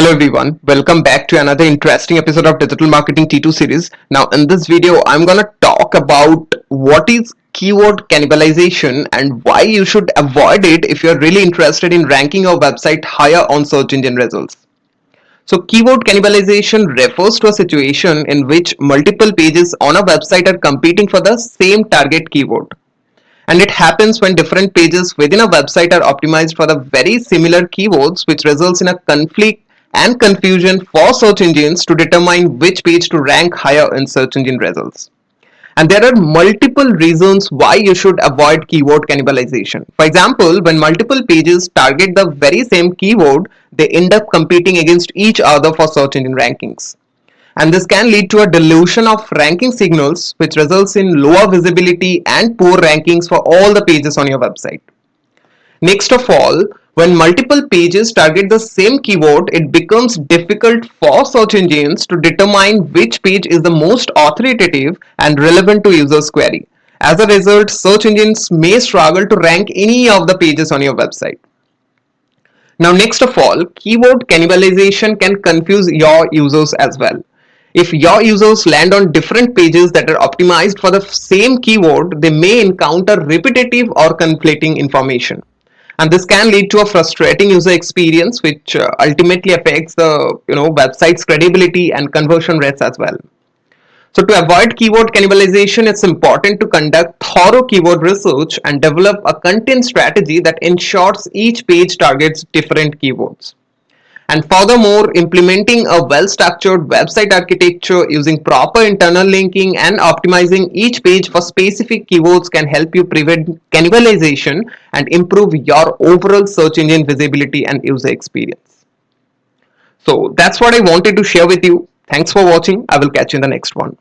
Hello everyone, welcome back to another interesting episode of Digital Marketing T2 series. Now in this video, I'm gonna talk about what is keyword cannibalization and why you should avoid it if you're really interested in ranking your website higher on search engine results. So keyword cannibalization refers to a situation in which multiple pages on a website are competing for the same target keyword. And it happens when different pages within a website are optimized for the very similar keywords, which results in a conflict and confusion for search engines to determine which page to rank higher in search engine results. And there are multiple reasons why you should avoid keyword cannibalization. For example, when multiple pages target the very same keyword, they end up competing against each other for search engine rankings. And this can lead to a dilution of ranking signals, which results in lower visibility and poor rankings for all the pages on your website. Next of all, when multiple pages target the same keyword, it becomes difficult for search engines to determine which page is the most authoritative and relevant to users' query. As a result, search engines may struggle to rank any of the pages on your website. Now, next of all, keyword cannibalization can confuse your users as well. If your users land on different pages that are optimized for the same keyword, they may encounter repetitive or conflicting information. And this can lead to a frustrating user experience, which ultimately affects the website's credibility and conversion rates as well. So to avoid keyword cannibalization, it's important to conduct thorough keyword research and develop a content strategy that ensures each page targets different keywords. And furthermore, implementing a well-structured website architecture using proper internal linking and optimizing each page for specific keywords can help you prevent cannibalization and improve your overall search engine visibility and user experience. So that's what I wanted to share with you. Thanks for watching. I will catch you in the next one.